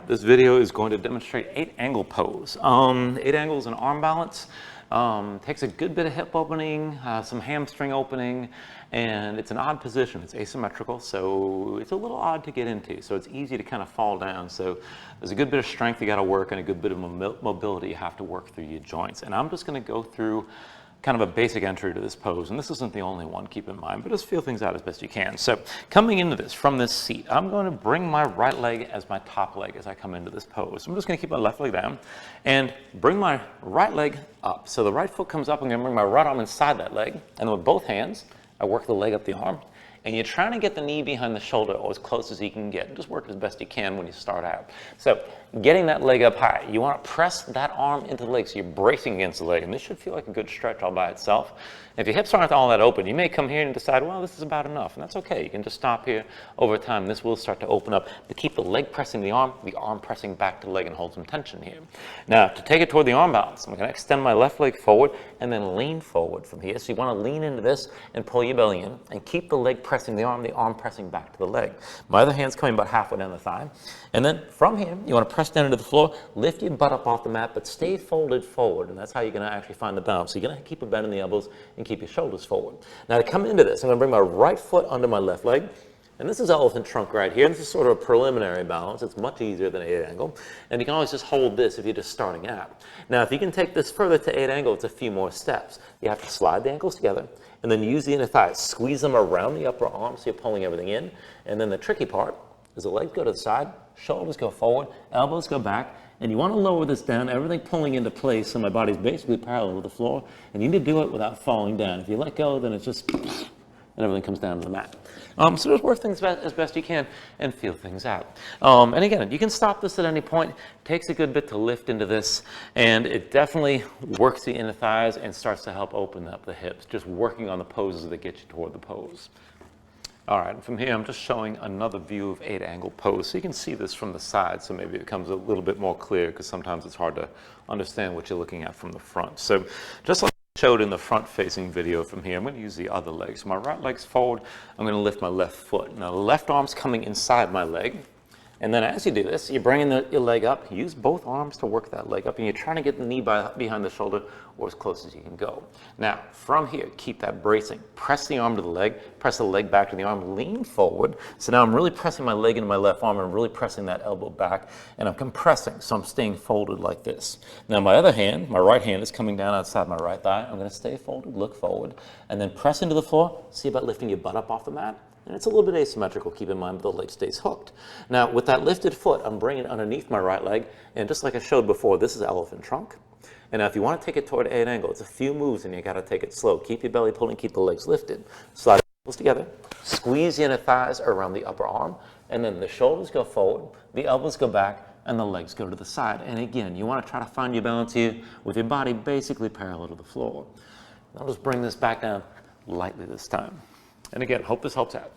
right, this video is going to demonstrate 8-angle pose. 8-angle is an arm balance. Takes a good bit of hip opening, some hamstring opening, and it's an odd position. It's asymmetrical, so it's a little odd to get into. So it's easy to kind of fall down. So there's a good bit of strength you got to work and a good bit of mobility you have to work through your joints. And I'm just going to go through kind of a basic entry to this pose, and this isn't the only one, keep in mind, but just feel things out as best you can. So coming into this from this seat, I'm going to bring my right leg as my top leg as I come into this pose. I'm just going to keep my left leg down and bring my right leg up. So the right foot comes up, I'm going to bring my right arm inside that leg, and then with both hands, I work the leg up the arm. And you're trying to get the knee behind the shoulder or as close as you can get. Just work as best you can when you start out. So getting that leg up high, you want to press that arm into the leg so you're bracing against the leg. And this should feel like a good stretch all by itself. If your hips aren't all that open, you may come here and decide, well, this is about enough. And that's okay. You can just stop here. Over time, this will start to open up. But keep the leg pressing the arm pressing back to the leg, and hold some tension here. Now, to take it toward the arm balance, I'm going to extend my left leg forward and then lean forward from here. So you want to lean into this and pull your belly in and keep the leg pressing the arm pressing back to the leg. My other hand's coming about halfway down the thigh. And then from here, you want to press down into the floor, lift your butt up off the mat, but stay folded forward. And that's how you're going to actually find the balance. So you're going to keep a bend in the elbows and keep your shoulders forward. Now to come into this, I'm going to bring my right foot under my left leg. And this is elephant trunk right here. This is sort of a preliminary balance. It's much easier than 8-angle. And you can always just hold this if you're just starting out. Now, if you can take this further to 8-angle, it's a few more steps. You have to slide the ankles together and then use the inner thighs. Squeeze them around the upper arm so you're pulling everything in. And then the tricky part is the legs go to the side, shoulders go forward, elbows go back. And you want to lower this down, everything pulling into place so my body's basically parallel with the floor. And you need to do it without falling down. If you let go, then it's just... and everything comes down to the mat. So just work things as best you can and feel things out. And again, you can stop this at any point. It takes a good bit to lift into this, and it definitely works the inner thighs and starts to help open up the hips, just working on the poses that get you toward the pose. All right, and from here, I'm just showing another view of 8-angle pose. So you can see this from the side, so maybe it becomes a little bit more clear, because sometimes it's hard to understand what you're looking at from the front. So just like showed in the front-facing video from here, I'm going to use the other leg. So my right leg's forward, I'm going to lift my left foot. Now the left arm's coming inside my leg, and then as you do this, you're bringing your leg up. Use both arms to work that leg up, and you're trying to get the knee behind the shoulder or as close as you can go. Now, from here, keep that bracing. Press the arm to the leg, press the leg back to the arm, lean forward. So now I'm really pressing my leg into my left arm, and I'm really pressing that elbow back, and I'm compressing, so I'm staying folded like this. Now my other hand, my right hand is coming down outside my right thigh. I'm going to stay folded, look forward, and then press into the floor. See about lifting your butt up off the mat? And it's a little bit asymmetrical, keep in mind, but the leg stays hooked. Now, with that lifted foot, I'm bringing it underneath my right leg, and just like I showed before, this is elephant trunk. And now if you want to take it toward 8-angle, it's a few moves, and you got to take it slow. Keep your belly pulling, keep the legs lifted. Slide the ankles together, squeeze the inner thighs around the upper arm, and then the shoulders go forward, the elbows go back, and the legs go to the side. And again, you want to try to find your balance here with your body basically parallel to the floor. I'll just bring this back down lightly this time. And again, hope this helps out.